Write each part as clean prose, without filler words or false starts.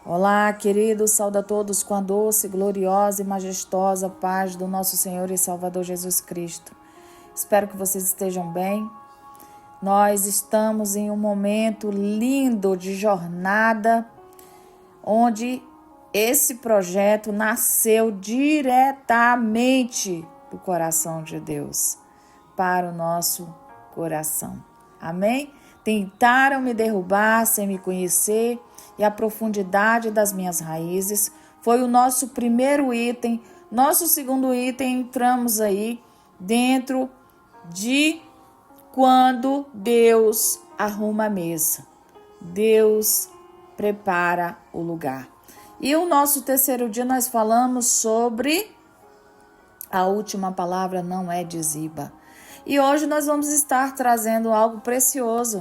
Olá, queridos, saúdo a todos com a doce, gloriosa e majestosa paz do nosso Senhor e Salvador Jesus Cristo. Espero que vocês estejam bem. Nós estamos em um momento lindo de jornada, onde esse projeto nasceu diretamente do coração de Deus para o nosso coração. Amém? Tentaram me derrubar sem me conhecer, e a profundidade das minhas raízes foi o nosso primeiro item. Nosso segundo item, entramos aí dentro de quando Deus arruma a mesa. Deus prepara o lugar. E o nosso terceiro dia nós falamos sobre a última palavra não é de Ziba. E hoje nós vamos estar trazendo algo precioso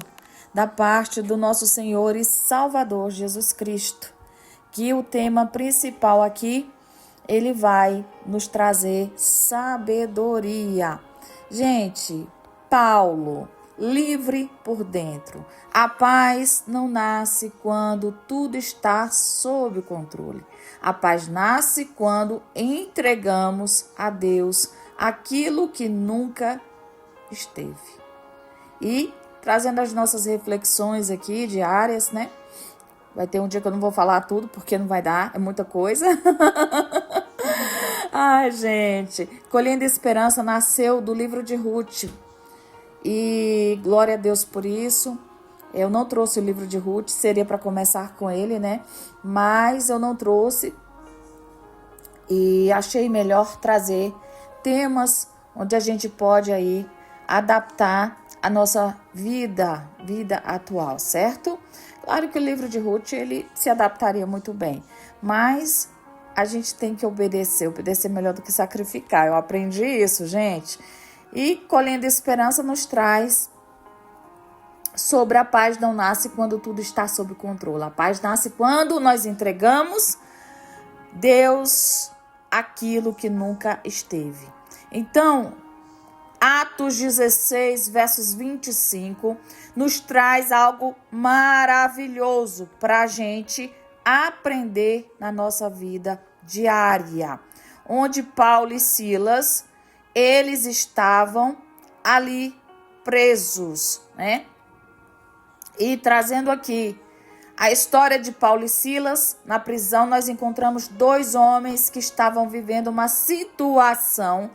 da parte do nosso Senhor e Salvador Jesus Cristo, que o tema principal aqui, ele vai nos trazer sabedoria. Gente, Paulo, livre por dentro. A paz não nasce quando tudo está sob controle. A paz nasce quando entregamos a Deus aquilo que nunca esteve. E trazendo as nossas reflexões aqui diárias, né? Vai ter um dia que eu não vou falar tudo, porque não vai dar, é muita coisa. Ai, gente, Colhendo Esperança nasceu do livro de Ruth. E glória a Deus por isso. Eu não trouxe o livro de Ruth, seria para começar com ele, né? Mas eu não trouxe e achei melhor trazer temas onde a gente pode aí adaptar a nossa vida atual, certo? Claro que o livro de Ruth, ele se adaptaria muito bem, mas a gente tem que obedecer melhor do que sacrificar. Eu aprendi isso, gente. E Colhendo Esperança nos traz sobre a paz não nasce quando tudo está sob controle. A paz nasce quando nós entregamos Deus aquilo que nunca esteve. Então, Atos 16, versos 25, nos traz algo maravilhoso para a gente aprender na nossa vida diária. Onde Paulo e Silas, eles estavam ali presos, né? E trazendo aqui a história de Paulo e Silas, na prisão nós encontramos dois homens que estavam vivendo uma situação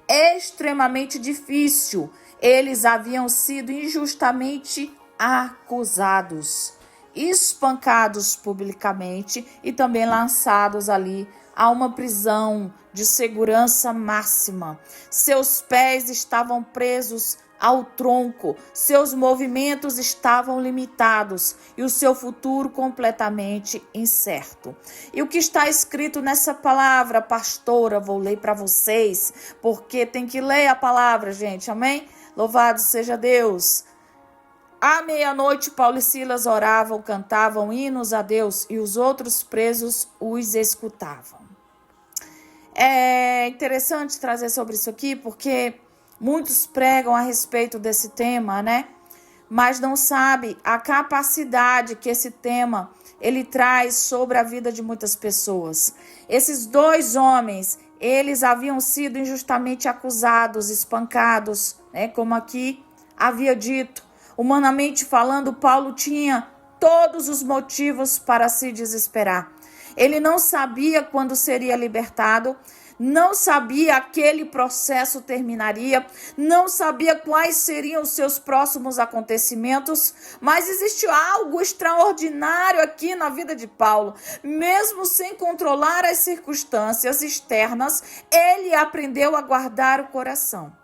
extremamente difícil. Eles haviam sido injustamente acusados, espancados publicamente e também lançados ali a uma prisão de segurança máxima. Seus pés estavam presos ao tronco, seus movimentos estavam limitados e o seu futuro completamente incerto. E o que está escrito nessa palavra, pastora, vou ler para vocês, porque tem que ler a palavra, gente, amém? Louvado seja Deus. À meia-noite, Paulo e Silas oravam, cantavam hinos a Deus e os outros presos os escutavam. É interessante trazer sobre isso aqui, porque muitos pregam a respeito desse tema, né? Mas não sabe a capacidade que esse tema ele traz sobre a vida de muitas pessoas. Esses dois homens, eles haviam sido injustamente acusados, espancados, né? Como aqui havia dito. Humanamente falando, Paulo tinha todos os motivos para se desesperar. Ele não sabia quando seria libertado, não sabia aquele processo terminaria, não sabia quais seriam os seus próximos acontecimentos, mas existe algo extraordinário aqui na vida de Paulo. Mesmo sem controlar as circunstâncias externas, ele aprendeu a guardar o coração.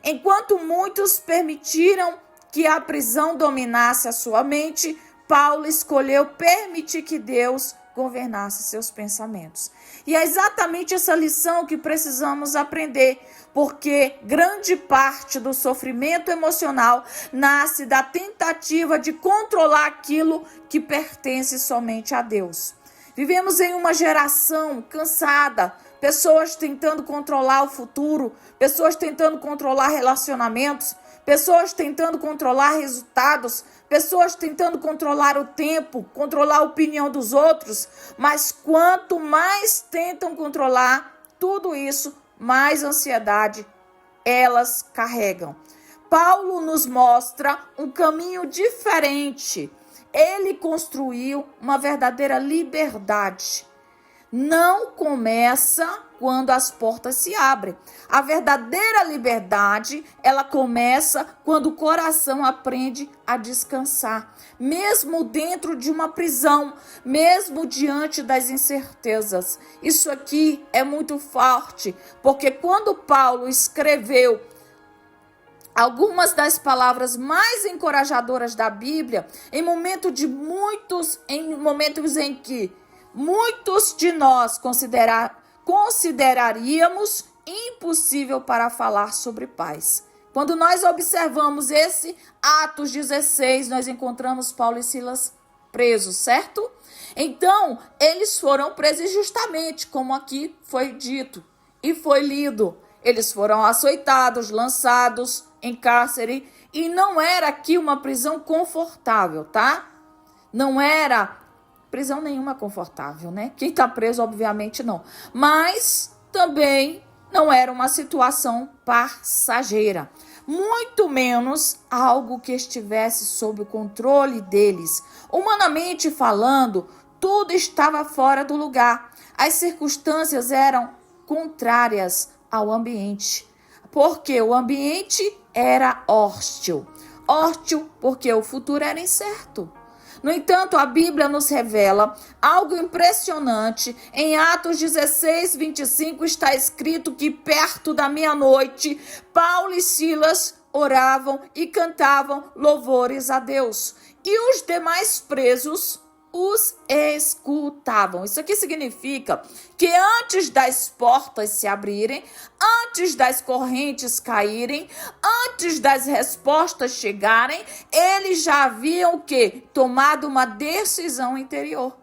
Enquanto muitos permitiram que a prisão dominasse a sua mente, Paulo escolheu permitir que Deus governasse seus pensamentos. E é exatamente essa lição que precisamos aprender, porque grande parte do sofrimento emocional nasce da tentativa de controlar aquilo que pertence somente a Deus. Vivemos em uma geração cansada, pessoas tentando controlar o futuro, pessoas tentando controlar relacionamentos, pessoas tentando controlar resultados, pessoas tentando controlar o tempo, controlar a opinião dos outros, mas quanto mais tentam controlar tudo isso, mais ansiedade elas carregam. Paulo nos mostra um caminho diferente. Ele construiu uma verdadeira liberdade. Não começa quando as portas se abrem. A verdadeira liberdade, ela começa quando o coração aprende a descansar. Mesmo dentro de uma prisão, mesmo diante das incertezas. Isso aqui é muito forte, porque quando Paulo escreveu algumas das palavras mais encorajadoras da Bíblia, em momentos em que muitos de nós consideraríamos impossível para falar sobre paz. Quando nós observamos esse Atos 16, nós encontramos Paulo e Silas presos, certo? Então, eles foram presos justamente como aqui foi dito e foi lido. Eles foram açoitados, lançados em cárcere, e não era aqui uma prisão confortável, tá? Não era prisão nenhuma confortável, né? Quem está preso, obviamente, não. Mas também não era uma situação passageira. Muito menos algo que estivesse sob o controle deles. Humanamente falando, tudo estava fora do lugar. As circunstâncias eram contrárias ao ambiente, porque o ambiente era hostil. Hostil porque o futuro era incerto. No entanto, a Bíblia nos revela algo impressionante. Em Atos 16, 25, está escrito que perto da meia-noite, Paulo e Silas oravam e cantavam louvores a Deus. E os demais presos os escutavam. Isso aqui significa que antes das portas se abrirem, antes das correntes caírem, antes das respostas chegarem, eles já haviam o quê? Tomado uma decisão interior.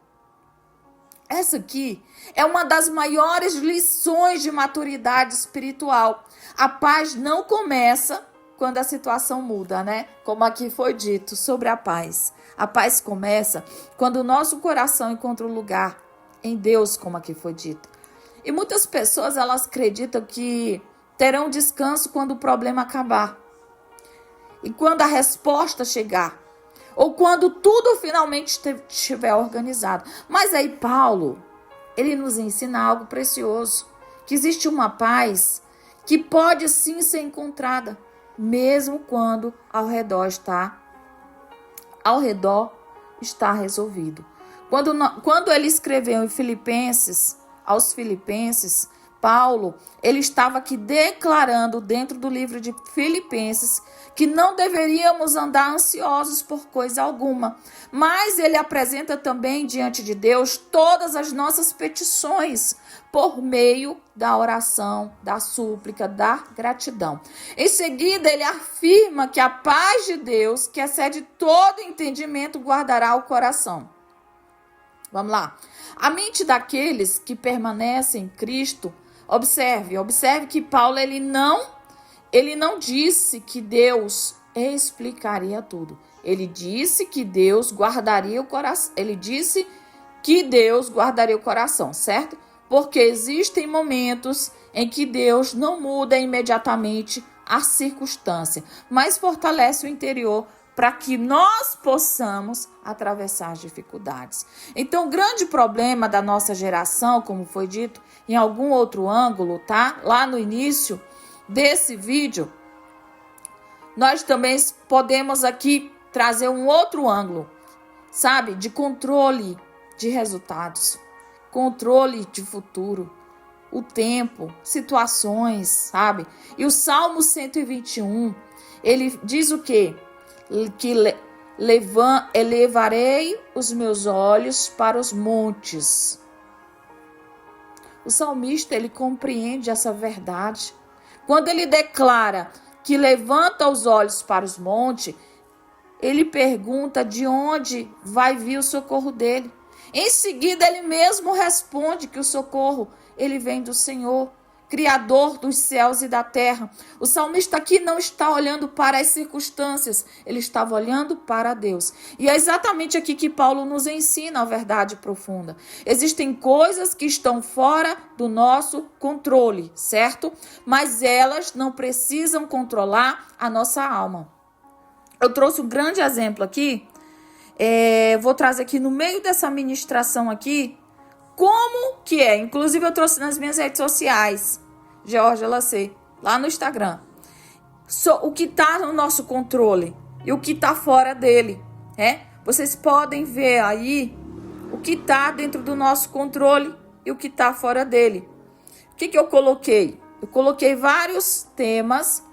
Essa aqui é uma das maiores lições de maturidade espiritual. A paz não começa quando a situação muda, né? Como aqui foi dito sobre a paz. A paz começa quando o nosso coração encontra um lugar em Deus, como aqui foi dito. E muitas pessoas, elas acreditam que terão descanso quando o problema acabar. E quando a resposta chegar. Ou quando tudo finalmente estiver organizado. Mas aí Paulo, ele nos ensina algo precioso. Que existe uma paz que pode sim ser encontrada. Mesmo quando ao redor está resolvido. Quando ele escreveu aos Filipenses, Paulo, ele estava aqui declarando dentro do livro de Filipenses que não deveríamos andar ansiosos por coisa alguma, mas ele apresenta também diante de Deus todas as nossas petições por meio da oração, da súplica, da gratidão. Em seguida, ele afirma que a paz de Deus, que excede todo entendimento, guardará o coração. Vamos lá. A mente daqueles que permanecem em Cristo, observe que Paulo ele não disse que Deus explicaria tudo. Ele disse que Deus guardaria o coração. Ele disse que Deus guardaria o coração, certo? Porque existem momentos em que Deus não muda imediatamente a circunstância, mas fortalece o interior para que nós possamos atravessar as dificuldades. Então, o grande problema da nossa geração, como foi dito em algum outro ângulo, tá? Lá no início desse vídeo, nós também podemos aqui trazer um outro ângulo, sabe? De controle de resultados, controle de futuro, o tempo, situações, sabe? E o Salmo 121, ele diz o quê? Que elevarei os meus olhos para os montes. O salmista, ele compreende essa verdade. Quando ele declara que levanta os olhos para os montes, ele pergunta de onde vai vir o socorro dele. Em seguida, ele mesmo responde que o socorro, ele vem do Senhor, Criador dos céus e da terra. O salmista aqui não está olhando para as circunstâncias, ele estava olhando para Deus. E é exatamente aqui que Paulo nos ensina a verdade profunda. Existem coisas que estão fora do nosso controle, certo? Mas elas não precisam controlar a nossa alma. Eu trouxe um grande exemplo aqui, vou trazer aqui no meio dessa ministração aqui, como que é. Inclusive eu trouxe nas minhas redes sociais, Georgia Lacê, lá no Instagram. O que está no nosso controle e o que está fora dele. Vocês podem ver aí o que está dentro do nosso controle e o que está fora dele. O que eu coloquei? Eu coloquei vários temas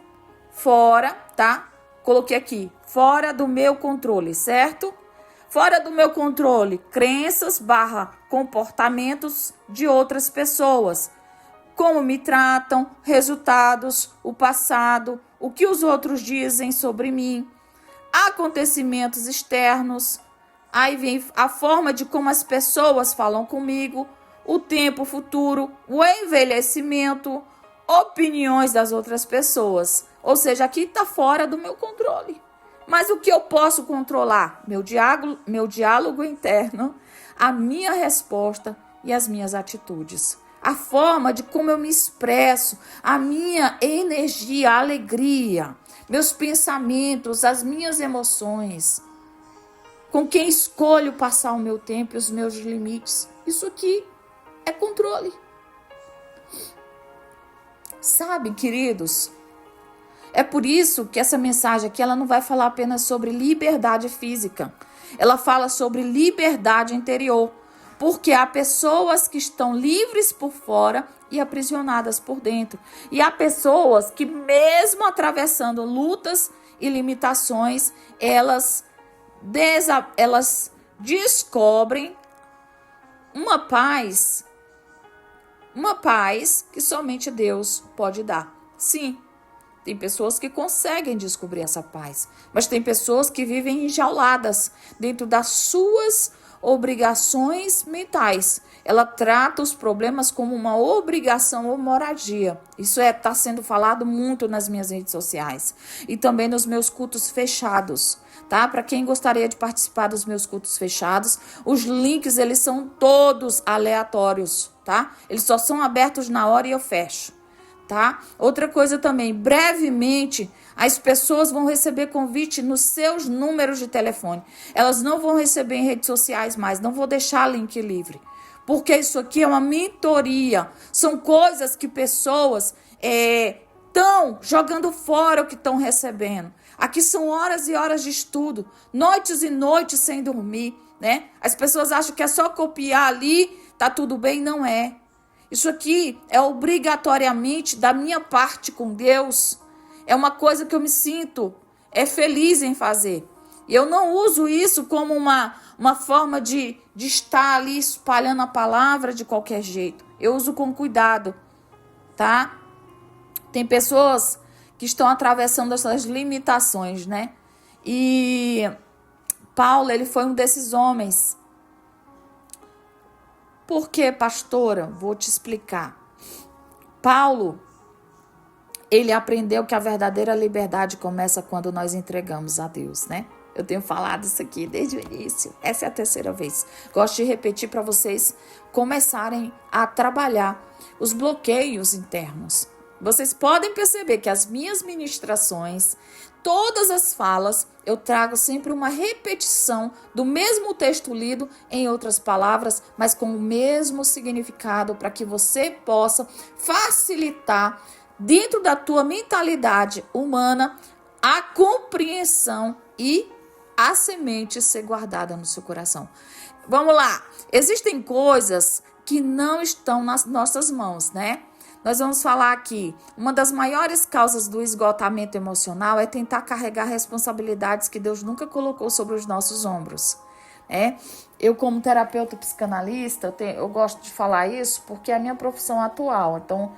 fora, tá? Coloquei aqui, fora do meu controle, certo? Fora do meu controle, crenças / comportamentos de outras pessoas. Como me tratam, resultados, o passado, o que os outros dizem sobre mim, acontecimentos externos. Aí vem a forma de como as pessoas falam comigo, o tempo futuro, o envelhecimento, opiniões das outras pessoas. Ou seja, aqui está fora do meu controle. Mas o que eu posso controlar? Meu diálogo interno, a minha resposta e as minhas atitudes. A forma de como eu me expresso, a minha energia, a alegria, meus pensamentos, as minhas emoções. Com quem escolho passar o meu tempo e os meus limites. Isso aqui é controle. Sabe, queridos? É por isso que essa mensagem aqui ela não vai falar apenas sobre liberdade física. Ela fala sobre liberdade interior. Porque há pessoas que estão livres por fora e aprisionadas por dentro. E há pessoas que mesmo atravessando lutas e limitações, elas descobrem uma paz que somente Deus pode dar. Sim. Tem pessoas que conseguem descobrir essa paz, mas tem pessoas que vivem enjauladas dentro das suas obrigações mentais. Ela trata os problemas como uma obrigação ou moradia. Isso está sendo falado muito nas minhas redes sociais e também nos meus cultos fechados, tá? Para quem gostaria de participar dos meus cultos fechados, os links eles são todos aleatórios, tá? Eles só são abertos na hora e eu fecho. Tá? Outra coisa também, brevemente as pessoas vão receber convite nos seus números de telefone. Elas não vão receber em redes sociais mais, não vou deixar link livre. Porque isso aqui é uma mentoria. São coisas que pessoas estão jogando fora o que estão recebendo. Aqui são horas e horas de estudo, noites e noites sem dormir, né? As pessoas acham que é só copiar ali, tá tudo bem, não é. Isso aqui é obrigatoriamente da minha parte com Deus. É uma coisa que eu me sinto feliz em fazer. E eu não uso isso como uma forma de estar ali espalhando a palavra de qualquer jeito. Eu uso com cuidado, tá? Tem pessoas que estão atravessando essas limitações, né? E Paulo, ele foi um desses homens. Por que, pastora? Vou te explicar. Paulo, ele aprendeu que a verdadeira liberdade começa quando nós entregamos a Deus, né? Eu tenho falado isso aqui desde o início. Essa é a terceira vez. Gosto de repetir para vocês começarem a trabalhar os bloqueios internos. Vocês podem perceber que as minhas ministrações, todas as falas, eu trago sempre uma repetição do mesmo texto lido em outras palavras, mas com o mesmo significado para que você possa facilitar dentro da tua mentalidade humana a compreensão e a semente ser guardada no seu coração. Vamos lá. Existem coisas que não estão nas nossas mãos, né? Nós vamos falar aqui, uma das maiores causas do esgotamento emocional é tentar carregar responsabilidades que Deus nunca colocou sobre os nossos ombros. Eu, como terapeuta psicanalista, eu gosto de falar isso porque é a minha profissão atual. Então,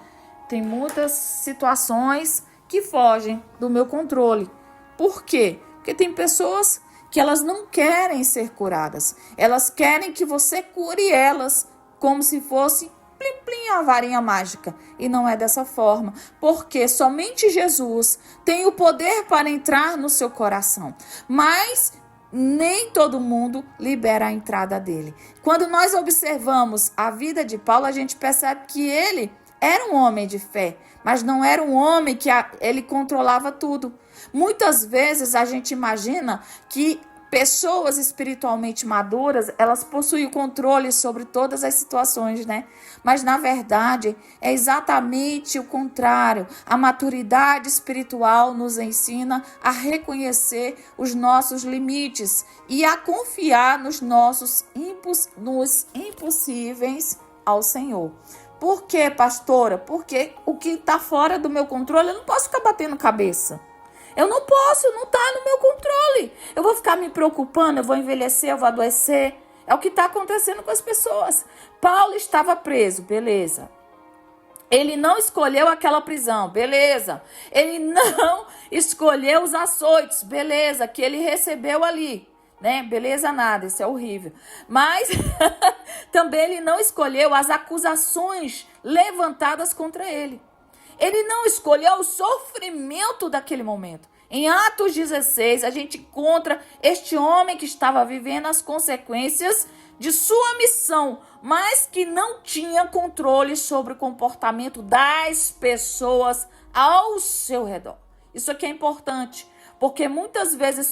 tem muitas situações que fogem do meu controle. Por quê? Porque tem pessoas que elas não querem ser curadas. Elas querem que você cure elas como se fosse plim, plim, a varinha mágica. E não é dessa forma, porque somente Jesus tem o poder para entrar no seu coração. Mas nem todo mundo libera a entrada dele. Quando nós observamos a vida de Paulo, a gente percebe que ele era um homem de fé, mas não era um homem que ele controlava tudo. Muitas vezes a gente imagina que pessoas espiritualmente maduras, elas possuem o controle sobre todas as situações, né? Mas, na verdade, é exatamente o contrário. A maturidade espiritual nos ensina a reconhecer os nossos limites e a confiar nos nossos impossíveis ao Senhor. Por quê, pastora? Porque o que está fora do meu controle, eu não posso ficar batendo cabeça. Eu não posso, não está no meu controle. Eu vou ficar me preocupando, eu vou envelhecer, eu vou adoecer. É o que está acontecendo com as pessoas. Paulo estava preso, beleza. Ele não escolheu aquela prisão, beleza. Ele não escolheu os açoites, beleza, que ele recebeu ali, né? Beleza nada, isso é horrível. Mas também ele não escolheu as acusações levantadas contra ele. Ele não escolheu o sofrimento daquele momento. Em Atos 16, a gente encontra este homem que estava vivendo as consequências de sua missão, mas que não tinha controle sobre o comportamento das pessoas ao seu redor. Isso aqui é importante, porque muitas vezes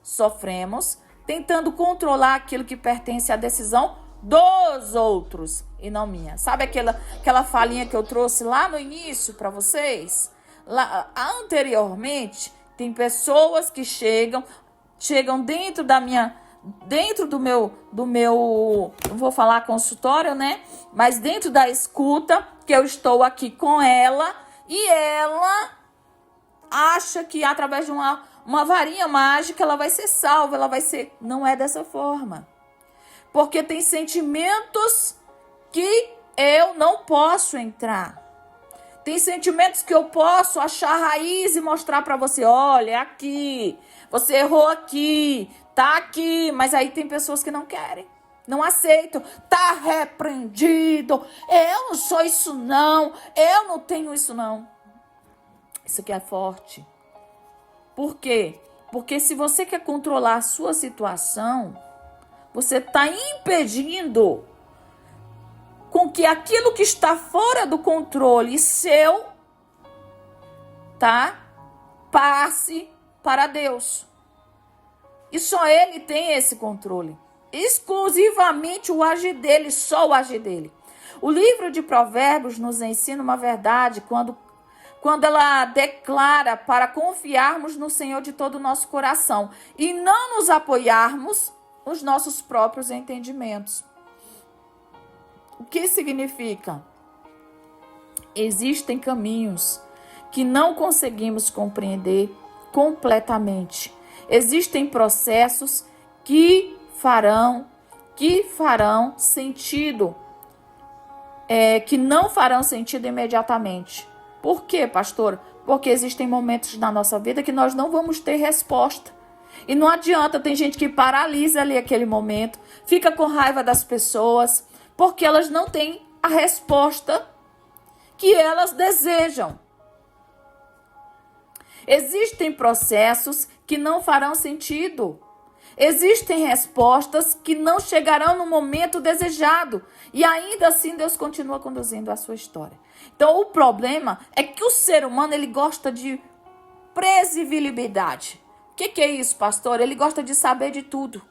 sofremos tentando controlar aquilo que pertence à decisão dos outros e não minha. Sabe aquela falinha que eu trouxe lá no início para vocês? Lá, anteriormente, tem pessoas que chegam dentro do meu, não vou falar consultório, né? Mas dentro da escuta, que eu estou aqui com ela, e ela acha que através de uma varinha mágica ela vai ser salva, não é dessa forma. Porque tem sentimentos que eu não posso entrar. Tem sentimentos que eu posso achar raiz e mostrar para você. Olha, é aqui. Você errou aqui. Tá aqui. Mas aí tem pessoas que não querem. Não aceitam. Tá repreendido. Eu não sou isso não. Eu não tenho isso não. Isso aqui é forte. Por quê? Porque se você quer controlar a sua situação, você está impedindo com que aquilo que está fora do controle seu, tá? Passe para Deus. E só Ele tem esse controle. Exclusivamente o agir dele, só o agir dele. O livro de Provérbios nos ensina uma verdade quando ela declara para confiarmos no Senhor de todo o nosso coração e não nos apoiarmos os nossos próprios entendimentos. O que significa? Existem caminhos que não conseguimos compreender completamente. Existem processos que farão sentido, que não farão sentido imediatamente. Por quê, pastor? Porque existem momentos na nossa vida que nós não vamos ter resposta. E não adianta, tem gente que paralisa ali aquele momento, fica com raiva das pessoas, porque elas não têm a resposta que elas desejam. Existem processos que não farão sentido. Existem respostas que não chegarão no momento desejado. E ainda assim Deus continua conduzindo a sua história. Então o problema é que o ser humano ele gosta de previsibilidade. O que é isso, pastor? Ele gosta de saber de tudo.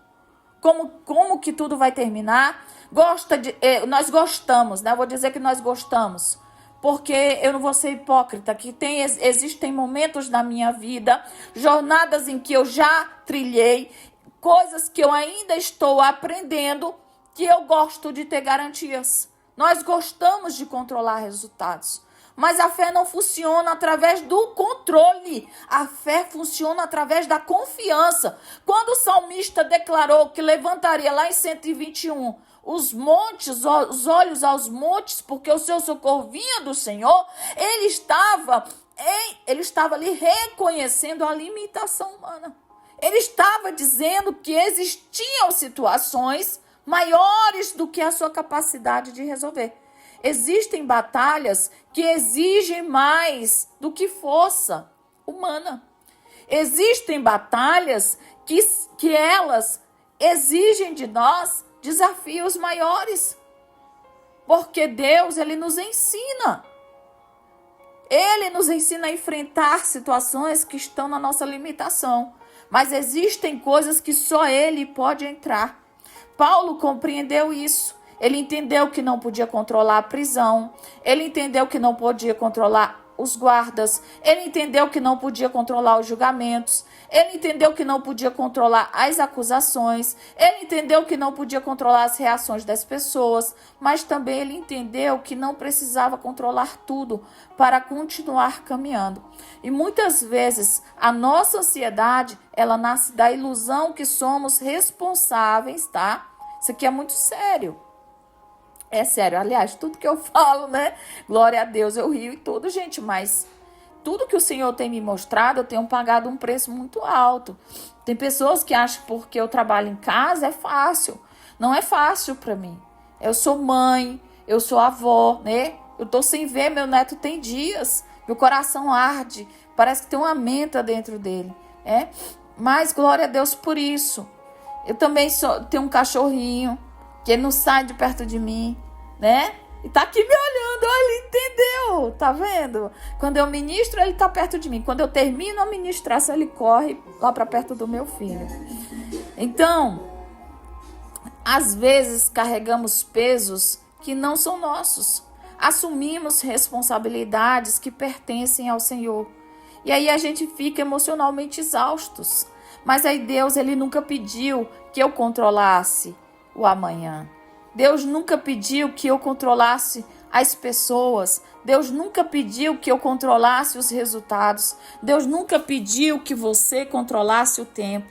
Como que tudo vai terminar? Nós gostamos, né? Eu vou dizer que nós gostamos. Porque eu não vou ser hipócrita, que existem momentos na minha vida, jornadas em que eu já trilhei, coisas que eu ainda estou aprendendo, que eu gosto de ter garantias. Nós gostamos de controlar resultados. Mas a fé não funciona através do controle. A fé funciona através da confiança. Quando o salmista declarou que levantaria lá em 121 os olhos aos montes, porque o seu socorro vinha do Senhor, ele estava ali reconhecendo a limitação humana. Ele estava dizendo que existiam situações maiores do que a sua capacidade de resolver. Existem batalhas que exigem mais do que força humana. Existem batalhas que elas exigem de nós desafios maiores. Porque Deus, Ele nos ensina. Ele nos ensina a enfrentar situações que estão na nossa limitação. Mas existem coisas que só Ele pode entrar. Paulo compreendeu isso. Ele entendeu que não podia controlar a prisão. Ele entendeu que não podia controlar os guardas. Ele entendeu que não podia controlar os julgamentos. Ele entendeu que não podia controlar as acusações. Ele entendeu que não podia controlar as reações das pessoas. Mas também ele entendeu que não precisava controlar tudo para continuar caminhando. E muitas vezes a nossa ansiedade, ela nasce da ilusão que somos responsáveis, tá? Isso aqui é muito sério. É sério, aliás, tudo que eu falo, né? Glória a Deus, eu rio e tudo, gente, mas tudo que o Senhor tem me mostrado, eu tenho pagado um preço muito alto. Tem pessoas que acham que porque eu trabalho em casa é fácil. Não é fácil para mim. Eu sou mãe, eu sou avó, né? Eu tô sem ver, meu neto tem dias, meu coração arde, parece que tem uma menta dentro dele, né? Mas glória a Deus por isso. Eu também tenho um cachorrinho, que ele não sai de perto de mim, né? E tá aqui me olhando, ele entendeu, tá vendo? Quando eu ministro, ele tá perto de mim. Quando eu termino a ministração, ele corre lá para perto do meu filho. Então, às vezes carregamos pesos que não são nossos. Assumimos responsabilidades que pertencem ao Senhor. E aí a gente fica emocionalmente exaustos. Mas aí Deus, Ele nunca pediu que eu controlasse o amanhã. Deus nunca pediu que eu controlasse as pessoas. Deus nunca pediu que eu controlasse os resultados. Deus nunca pediu que você controlasse o tempo.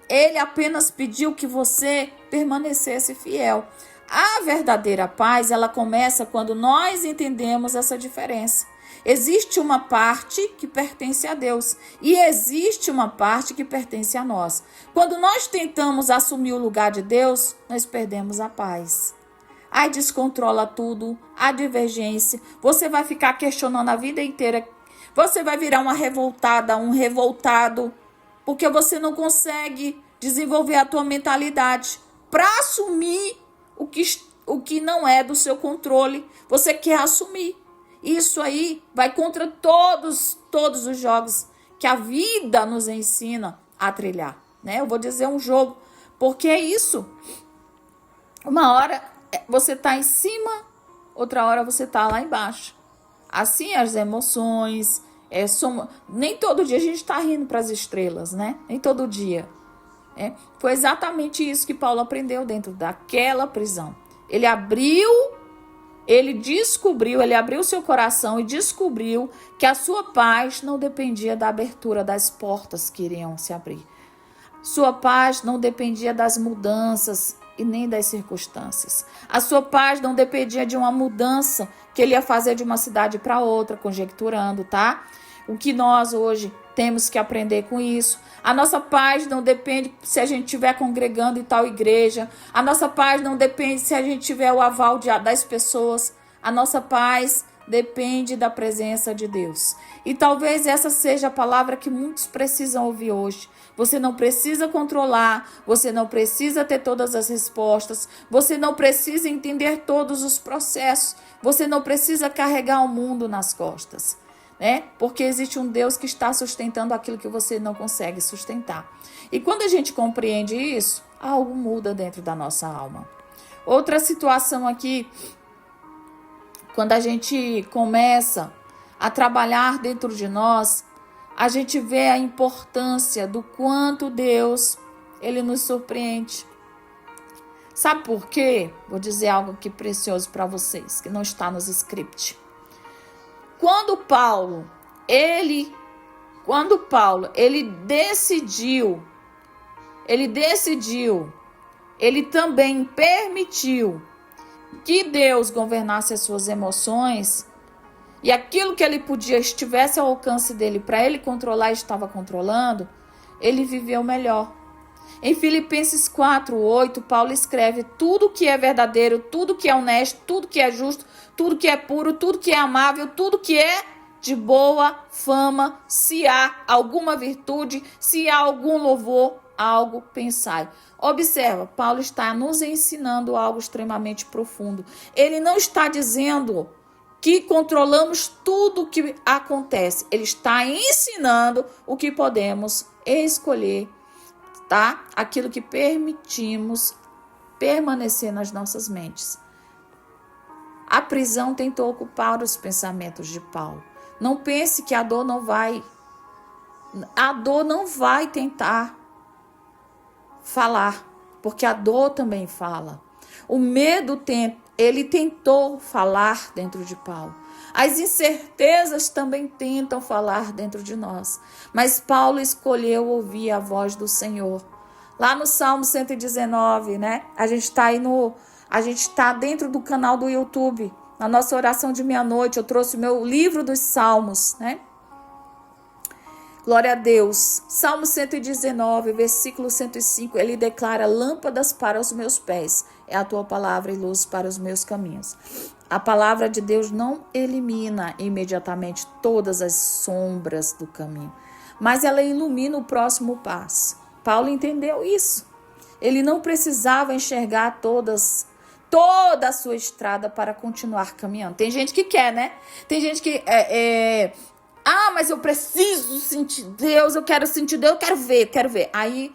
Ele apenas pediu que você permanecesse fiel. A verdadeira paz, ela começa quando nós entendemos essa diferença. Existe uma parte que pertence a Deus e existe uma parte que pertence a nós. Quando nós tentamos assumir o lugar de Deus, nós perdemos a paz. Aí descontrola tudo, a divergência. Você vai ficar questionando a vida inteira. Você vai virar uma revoltada, um revoltado, porque você não consegue desenvolver a tua mentalidade para assumir o que não é do seu controle. Você quer assumir. Isso aí vai contra todos os jogos que a vida nos ensina a trilhar, né? Eu vou dizer um jogo, porque é isso. Uma hora você tá em cima, outra hora você tá lá embaixo. Assim as emoções, nem todo dia a gente tá rindo para as estrelas, né? Nem todo dia. Foi exatamente isso que Paulo aprendeu dentro daquela prisão. Ele abriu seu coração e descobriu que a sua paz não dependia da abertura das portas que iriam se abrir. Sua paz não dependia das mudanças e nem das circunstâncias. A sua paz não dependia de uma mudança que ele ia fazer de uma cidade para outra, conjecturando, tá? O que nós hoje temos que aprender com isso. A nossa paz não depende se a gente estiver congregando em tal igreja. A nossa paz não depende se a gente tiver o aval das pessoas. A nossa paz depende da presença de Deus. E talvez essa seja a palavra que muitos precisam ouvir hoje. Você não precisa controlar, você não precisa ter todas as respostas, você não precisa entender todos os processos, você não precisa carregar o mundo nas costas, né? Porque existe um Deus que está sustentando aquilo que você não consegue sustentar. E quando a gente compreende isso, algo muda dentro da nossa alma. Outra situação aqui, quando a gente começa a trabalhar dentro de nós, a gente vê a importância do quanto Deus, Ele nos surpreende. Sabe por quê? Vou dizer algo aqui precioso para vocês, que não está nos scripts. Quando Paulo, ele decidiu, ele também permitiu que Deus governasse as suas emoções, e aquilo que ele podia estivesse ao alcance dele para ele controlar, estava controlando, ele viveu melhor. Em Filipenses 4:8, Paulo escreve: tudo que é verdadeiro, tudo que é honesto, tudo que é justo, tudo que é puro, tudo que é amável, tudo que é de boa fama, se há alguma virtude, se há algum louvor, algo pensai. Observa, Paulo está nos ensinando algo extremamente profundo. Ele não está dizendo que controlamos tudo o que acontece. Ele está ensinando o que podemos escolher, tá? Aquilo que permitimos permanecer nas nossas mentes. A prisão tentou ocupar os pensamentos de Paulo. Não pense que a dor não vai tentar falar, porque a dor também fala. O medo ele tentou falar dentro de Paulo. As incertezas também tentam falar dentro de nós. Mas Paulo escolheu ouvir a voz do Senhor. Lá no Salmo 119, né? A gente está dentro do canal do YouTube. Na nossa oração de meia-noite, eu trouxe o meu livro dos Salmos, né? Glória a Deus. Salmo 119, versículo 105, ele declara: lâmpadas para os meus pés é a tua palavra e luz para os meus caminhos. A palavra de Deus não elimina imediatamente todas as sombras do caminho, mas ela ilumina o próximo passo. Paulo entendeu isso. Ele não precisava enxergar toda a sua estrada para continuar caminhando. Tem gente que quer, né? Tem gente que mas eu preciso sentir Deus, eu quero sentir Deus, eu quero ver. Aí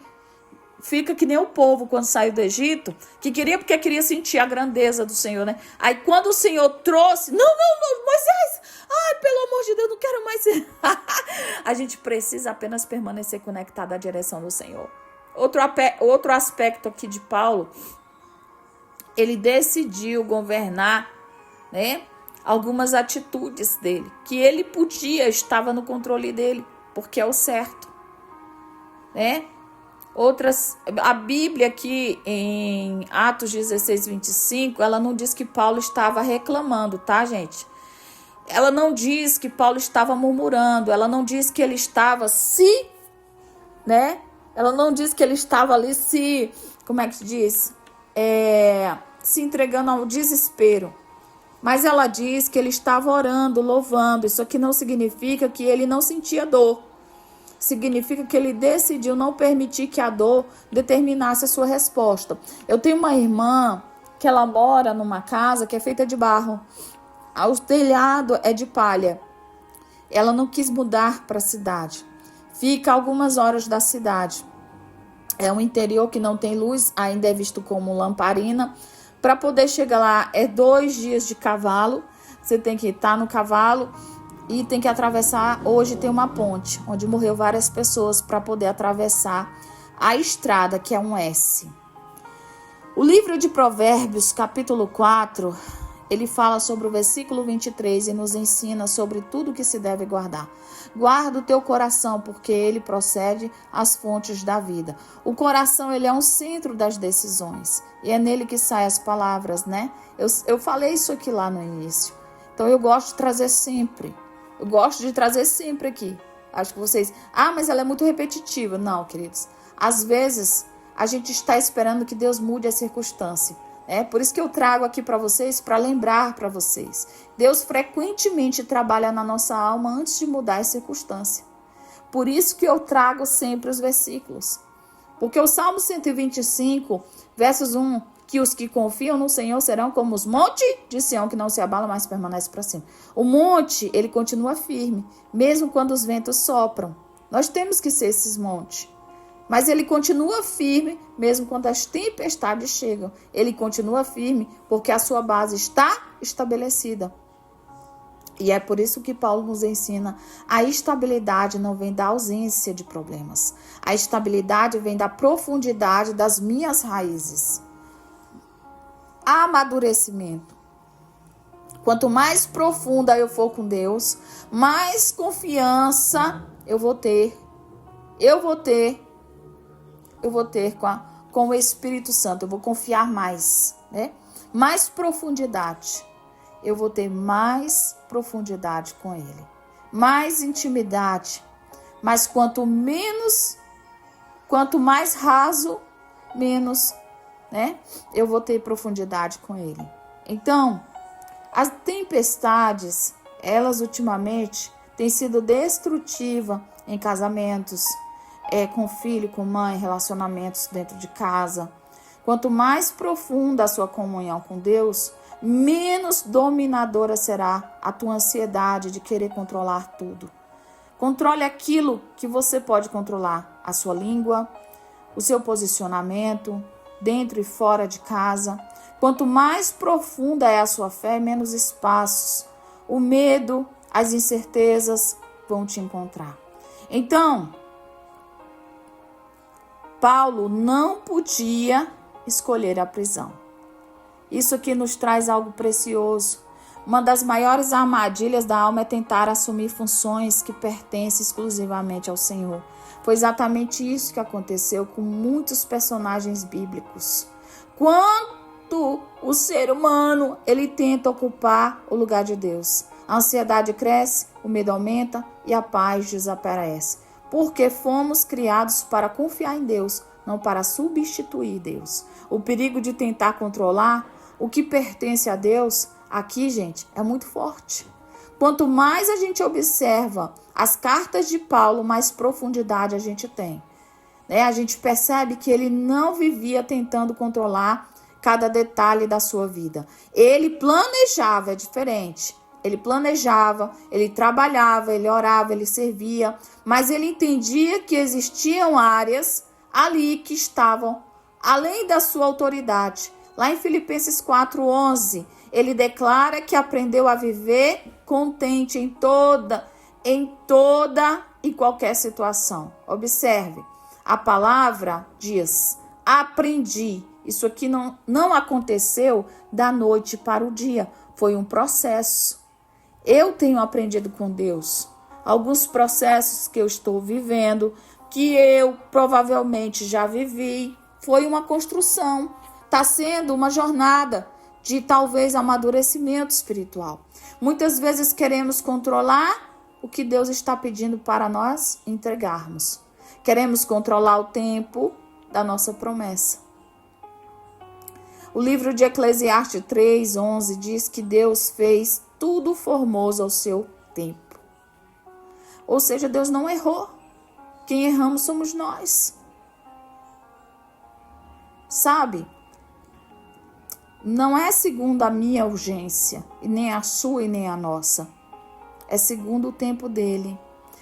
fica que nem o povo quando saiu do Egito, que porque queria sentir a grandeza do Senhor, né? Aí quando o Senhor trouxe, não, Moisés, pelo amor de Deus, não quero mais ser. A gente precisa apenas permanecer conectado à direção do Senhor. Outro aspecto aqui de Paulo, ele decidiu governar, né? Algumas atitudes dele, que ele estava no controle dele, porque é o certo, né? A Bíblia aqui em Atos 16:25, ela não diz que Paulo estava reclamando, tá, gente? Ela não diz que Paulo estava murmurando, ela não diz que ele estava ela não diz que ele estava ali como é que se diz? Se entregando ao desespero. Mas ela diz que ele estava orando, louvando. Isso aqui não significa que ele não sentia dor. Significa que ele decidiu não permitir que a dor determinasse a sua resposta. Eu tenho uma irmã que ela mora numa casa que é feita de barro. O telhado é de palha. Ela não quis mudar para a cidade. Fica a algumas horas da cidade. É um interior que não tem luz, ainda é visto como lamparina. Para poder chegar lá, 2 dias de cavalo. Você tem que estar no cavalo e tem que atravessar. Hoje tem uma ponte, onde morreu várias pessoas para poder atravessar a estrada, que é um S. O livro de Provérbios, capítulo 4, ele fala sobre o versículo 23 e nos ensina sobre tudo que se deve guardar. Guarda o teu coração, porque ele procede às fontes da vida. O coração, ele é um centro das decisões. E é nele que saem as palavras, né? Eu falei isso aqui lá no início. Então, eu gosto de trazer sempre. Eu gosto de trazer sempre aqui. Acho que vocês... mas ela é muito repetitiva. Não, queridos. Às vezes, a gente está esperando que Deus mude a circunstância. Por isso que eu trago aqui para vocês, para lembrar para vocês. Deus frequentemente trabalha na nossa alma antes de mudar a circunstância. Por isso que eu trago sempre os versículos. Porque o Salmo 125, versos 1, que os que confiam no Senhor serão como os montes de Sião, que não se abala, mas permanece para cima. O monte, ele continua firme, mesmo quando os ventos sopram. Nós temos que ser esses montes. Mas ele continua firme, mesmo quando as tempestades chegam. Ele continua firme, porque a sua base está estabelecida. E é por isso que Paulo nos ensina: a estabilidade não vem da ausência de problemas. A estabilidade vem da profundidade das minhas raízes. Amadurecimento. Quanto mais profunda eu for com Deus, mais confiança eu vou ter. Eu vou ter com o Espírito Santo. Eu vou confiar mais, né? Mais profundidade. Eu vou ter mais profundidade com Ele. Mais intimidade. Mas quanto menos Quanto mais raso, menos, né, eu vou ter profundidade com ele. Então, as tempestades, elas ultimamente têm sido destrutivas em casamentos, com filho, com mãe, relacionamentos dentro de casa. Quanto mais profunda a sua comunhão com Deus, menos dominadora será a tua ansiedade de querer controlar tudo. Controle aquilo que você pode controlar, a sua língua, o seu posicionamento, dentro e fora de casa. Quanto mais profunda é a sua fé, menos espaços, o medo, as incertezas vão te encontrar. Então, Paulo não podia escolher a prisão. Isso aqui nos traz algo precioso. Uma das maiores armadilhas da alma é tentar assumir funções que pertencem exclusivamente ao Senhor. Foi exatamente isso que aconteceu com muitos personagens bíblicos. Quando o ser humano ele tenta ocupar o lugar de Deus, a ansiedade cresce, o medo aumenta e a paz desaparece. Porque fomos criados para confiar em Deus, não para substituir Deus. O perigo de tentar controlar o que pertence a Deus, aqui, gente, é muito forte. Quanto mais a gente observa as cartas de Paulo, mais profundidade a gente tem. A gente percebe que ele não vivia tentando controlar cada detalhe da sua vida. Ele planejava, é diferente. Ele planejava, ele trabalhava, ele orava, ele servia, mas ele entendia que existiam áreas ali que estavam além da sua autoridade. Lá em Filipenses 4:11, ele declara que aprendeu a viver contente em toda e qualquer situação. Observe, a palavra diz, aprendi. Isso aqui não aconteceu da noite para o dia, foi um processo. Eu tenho aprendido com Deus alguns processos que eu estou vivendo, que eu provavelmente já vivi. Foi uma construção, está sendo uma jornada de talvez amadurecimento espiritual. Muitas vezes queremos controlar o que Deus está pedindo para nós entregarmos. Queremos controlar o tempo da nossa promessa. O livro de Eclesiastes 3:11 diz que Deus fez tudo formoso ao seu tempo. Ou seja, Deus não errou. Quem erramos somos nós. Sabe? Não é segundo a minha urgência, e nem a sua e nem a nossa. É segundo o tempo dele.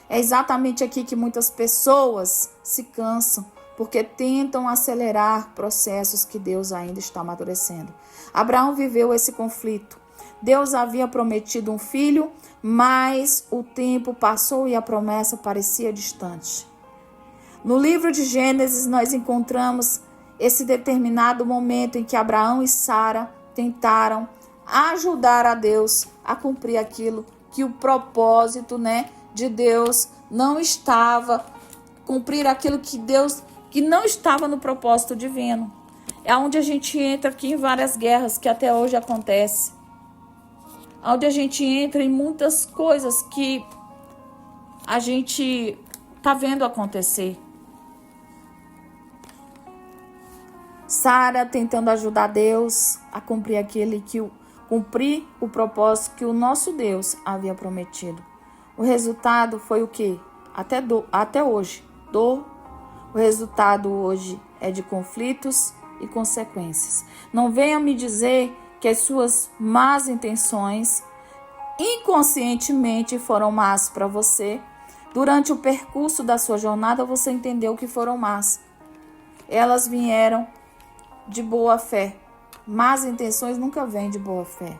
É exatamente aqui que muitas pessoas se cansam, porque tentam acelerar processos que Deus ainda está amadurecendo. Abraão viveu esse conflito. Deus havia prometido um filho, mas o tempo passou e a promessa parecia distante. No livro de Gênesis, nós encontramos esse determinado momento em que Abraão e Sara tentaram ajudar a Deus a cumprir aquilo que o propósito, de Deus não estava, cumprir aquilo que não estava no propósito divino. É onde a gente entra aqui em várias guerras que até hoje acontecem. Onde a gente entra em muitas coisas que a gente está vendo acontecer. Sara tentando ajudar Deus a cumprir cumprir o propósito que o nosso Deus havia prometido. O resultado foi o quê? Até hoje, dor. O resultado hoje é de conflitos e consequências. Não venha me dizer que as suas más intenções inconscientemente foram más para você. Durante o percurso da sua jornada, você entendeu que foram más. Elas vieram de boa fé. Más intenções nunca vêm de boa fé.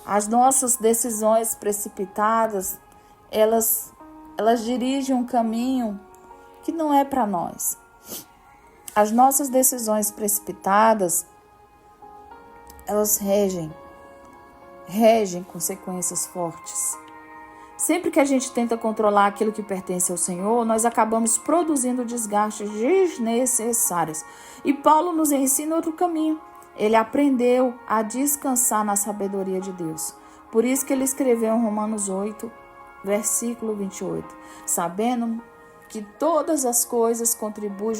As nossas decisões precipitadas, elas dirigem um caminho que não é para nós. As nossas decisões precipitadas, elas regem consequências fortes. Sempre que a gente tenta controlar aquilo que pertence ao Senhor, nós acabamos produzindo desgastes desnecessários. E Paulo nos ensina outro caminho. Ele aprendeu a descansar na sabedoria de Deus. Por isso que ele escreveu em Romanos 8, versículo 28. Sabendo que todas as coisas contribuem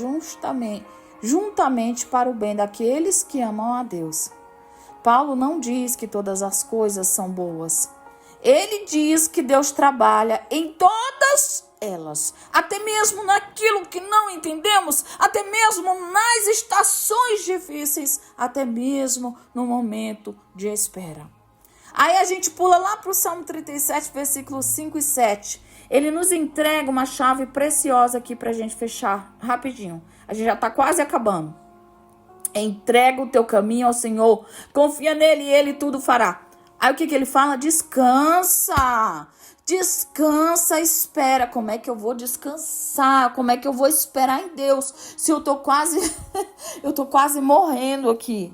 juntamente para o bem daqueles que amam a Deus. Paulo não diz que todas as coisas são boas. Ele diz que Deus trabalha em todas elas, até mesmo naquilo que não entendemos, até mesmo nas estações difíceis, até mesmo no momento de espera. Aí a gente pula lá para o Salmo 37, versículos 5 e 7. Ele nos entrega uma chave preciosa aqui para a gente fechar rapidinho. A gente já está quase acabando. Entrega o teu caminho ao Senhor, confia nele e ele tudo fará. Aí o que ele fala? Descansa. Descansa, espera. Como é que eu vou descansar? Como é que eu vou esperar em Deus? Se eu tô quase eu tô quase morrendo aqui.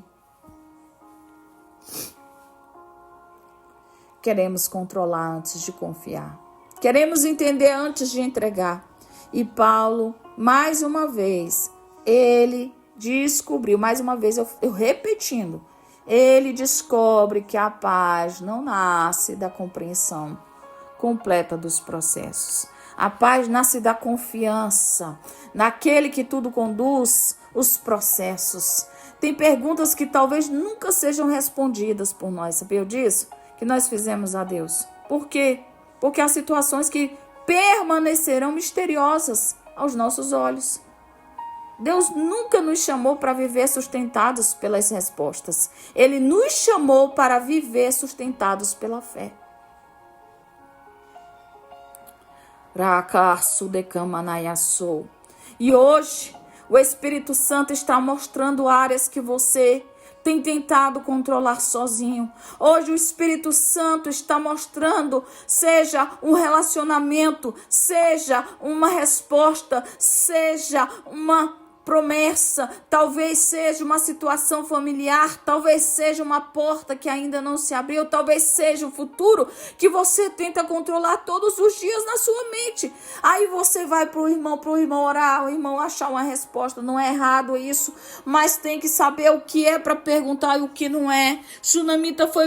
Queremos controlar antes de confiar. Queremos entender antes de entregar. E Paulo, mais uma vez, ele descobriu, mais uma vez eu repetindo, ele descobre que a paz não nasce da compreensão completa dos processos. A paz nasce da confiança naquele que tudo conduz os processos. Tem perguntas que talvez nunca sejam respondidas por nós, sabia disso? Que nós fizemos a Deus. Por quê? Porque há situações que permanecerão misteriosas aos nossos olhos. Deus nunca nos chamou para viver sustentados pelas respostas. Ele nos chamou para viver sustentados pela fé. E hoje, o Espírito Santo está mostrando áreas que você tem tentado controlar sozinho. Hoje o Espírito Santo está mostrando, seja um relacionamento, seja uma resposta, seja uma promessa, talvez seja uma situação familiar, talvez seja uma porta que ainda não se abriu, talvez seja o futuro que você tenta controlar todos os dias na sua mente. Aí você vai pro irmão orar, o irmão achar uma resposta. Não é errado isso, mas tem que saber o que é para perguntar e o que não é. Sunamita foi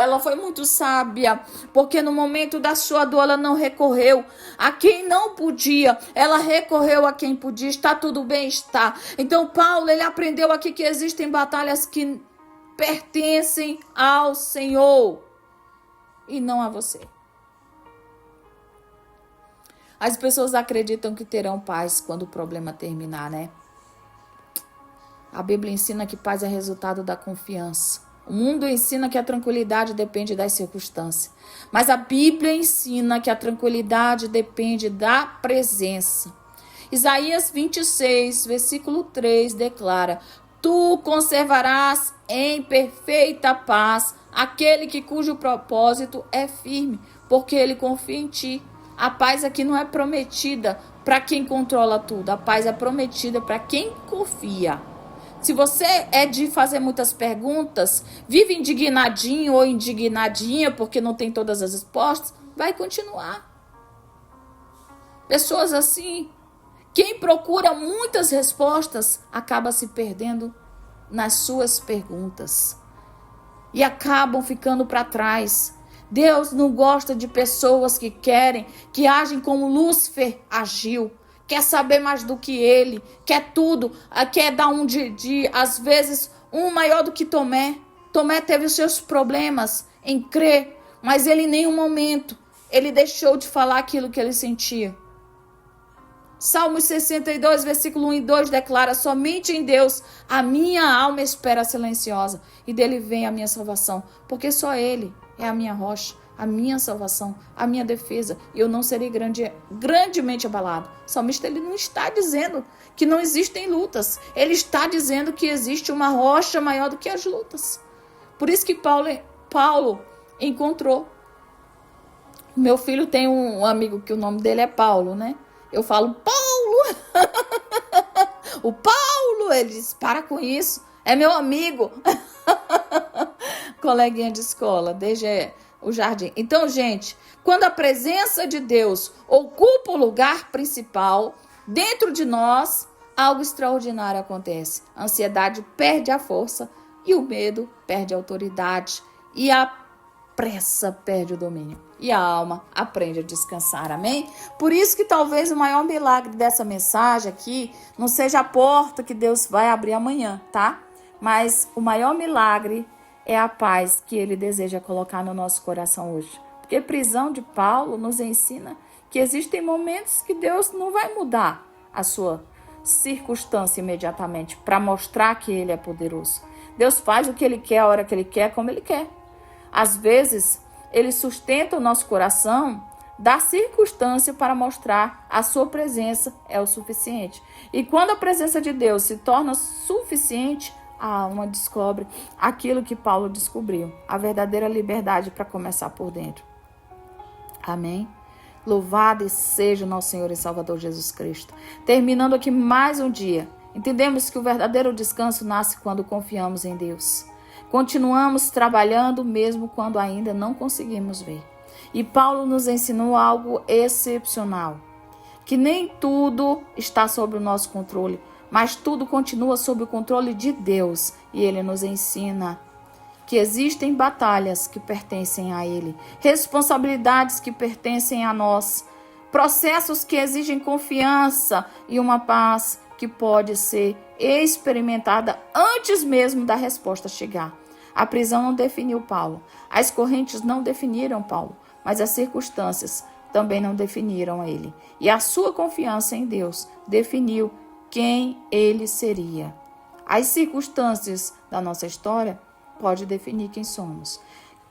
ela foi muito sábia, porque no momento da sua dor ela não recorreu a quem não podia, ela recorreu a quem podia. Está tudo bem? Está. Então Paulo, ele aprendeu aqui que existem batalhas que pertencem ao Senhor e não a você. As pessoas acreditam que terão paz quando o problema terminar, né? A Bíblia ensina que paz é resultado da confiança. O mundo ensina que a tranquilidade depende das circunstâncias. Mas a Bíblia ensina que a tranquilidade depende da presença. Isaías 26, versículo 3 declara: Tu conservarás em perfeita paz aquele cujo propósito é firme, porque ele confia em ti. A paz aqui não é prometida para quem controla tudo. A paz é prometida para quem confia. Se você é de fazer muitas perguntas, vive indignadinho ou indignadinha porque não tem todas as respostas, vai continuar. Pessoas assim, quem procura muitas respostas acaba se perdendo nas suas perguntas e acabam ficando para trás. Deus não gosta de pessoas que agem como Lúcifer agiu. Quer saber mais do que ele, quer tudo, quer dar às vezes, um maior do que Tomé. Tomé teve os seus problemas em crer, mas ele em nenhum momento, ele deixou de falar aquilo que ele sentia. Salmos 62, versículo 1 e 2 declara: somente em Deus a minha alma espera silenciosa, e dele vem a minha salvação, porque só ele é a minha rocha, a minha salvação, a minha defesa, e eu não serei grandemente abalado. O salmista, ele não está dizendo que não existem lutas, ele está dizendo que existe uma rocha maior do que as lutas. Por isso que Paulo encontrou. Meu filho tem um amigo que o nome dele é Paulo, né? Eu falo, Paulo! O Paulo, ele diz, para com isso, é meu amigo. Coleguinha de escola, desde o jardim. Então, gente, quando a presença de Deus ocupa o lugar principal dentro de nós, algo extraordinário acontece. A ansiedade perde a força e o medo perde a autoridade e a pressa perde o domínio. e a alma aprende a descansar, amém? Por isso que talvez o maior milagre dessa mensagem aqui não seja a porta que Deus vai abrir amanhã, tá? Mas o maior milagre é a paz que Ele deseja colocar no nosso coração hoje. Porque a prisão de Paulo nos ensina que existem momentos que Deus não vai mudar a sua circunstância imediatamente para mostrar que Ele é poderoso. Deus faz o que Ele quer, a hora que Ele quer, como Ele quer. Às vezes, Ele sustenta o nosso coração da circunstância para mostrar a sua presença é o suficiente. E quando a presença de Deus se torna suficiente, a alma descobre aquilo que Paulo descobriu, a verdadeira liberdade para começar por dentro. Amém? Louvado seja o nosso Senhor e Salvador Jesus Cristo. Terminando aqui mais um dia, entendemos que o verdadeiro descanso nasce quando confiamos em Deus. Continuamos trabalhando mesmo quando ainda não conseguimos ver. E Paulo nos ensinou algo excepcional, que nem tudo está sob o nosso controle, mas tudo continua sob o controle de Deus. E Ele nos ensina que existem batalhas que pertencem a Ele, responsabilidades que pertencem a nós, processos que exigem confiança e uma paz que pode ser experimentada antes mesmo da resposta chegar. A prisão não definiu Paulo, as correntes não definiram Paulo, mas as circunstâncias também não definiram ele. E a sua confiança em Deus definiu quem ele seria. As circunstâncias da nossa história podem definir quem somos.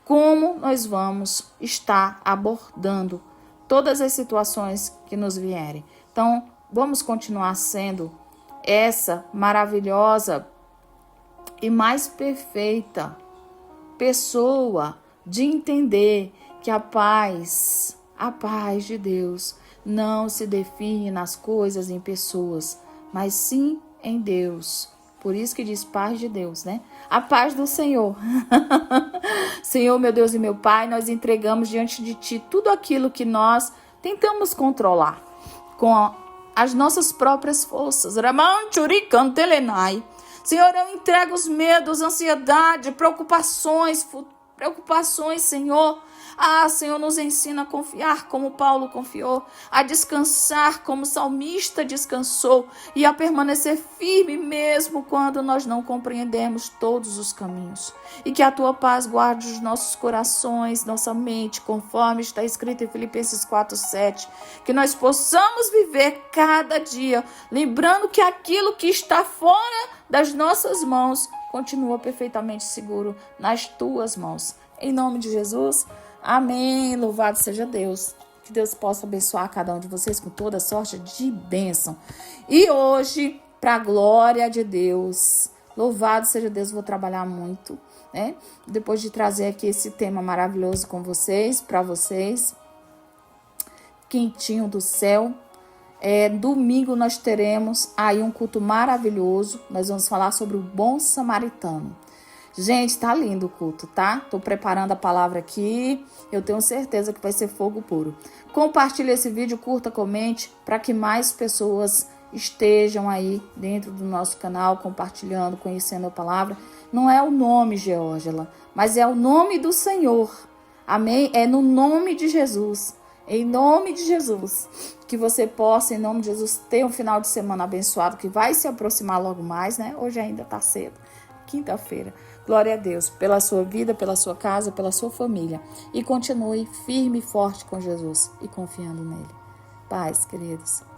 Como nós vamos estar abordando todas as situações que nos vierem. Então, vamos continuar sendo essa maravilhosa e mais perfeita pessoa de entender que a paz de Deus não se define nas coisas, em pessoas, mas sim em Deus. Por isso que diz paz de Deus, né? A paz do Senhor. Senhor, meu Deus e meu Pai, nós entregamos diante de Ti tudo aquilo que nós tentamos controlar com as nossas próprias forças. Senhor, eu entrego os medos, ansiedade, preocupações, Senhor. Senhor, nos ensina a confiar como Paulo confiou, a descansar como o salmista descansou e a permanecer firme mesmo quando nós não compreendemos todos os caminhos. E que a Tua paz guarde os nossos corações, nossa mente, conforme está escrito em Filipenses 4:7, que nós possamos viver cada dia, lembrando que aquilo que está fora das nossas mãos continua perfeitamente seguro nas Tuas mãos. Em nome de Jesus, amém. Louvado seja Deus. Que Deus possa abençoar cada um de vocês com toda sorte de bênção. E hoje, para a glória de Deus, louvado seja Deus, vou trabalhar muito, né? Depois de trazer aqui esse tema maravilhoso com vocês, para vocês, quentinho do céu. Domingo nós teremos aí um culto maravilhoso. Nós vamos falar sobre o bom samaritano. Gente, tá lindo o culto, tá? Tô preparando a palavra aqui. Eu tenho certeza que vai ser fogo puro. Compartilhe esse vídeo, curta, comente, para que mais pessoas estejam aí dentro do nosso canal, compartilhando, conhecendo a palavra. Não é o nome, Geórgela, mas é o nome do Senhor. Amém? É no nome de Jesus. Em nome de Jesus, que você possa, em nome de Jesus, ter um final de semana abençoado, que vai se aproximar logo mais, né? Hoje ainda tá cedo, quinta-feira. Glória a Deus pela sua vida, pela sua casa, pela sua família. E continue firme e forte com Jesus e confiando nele. Paz, queridos.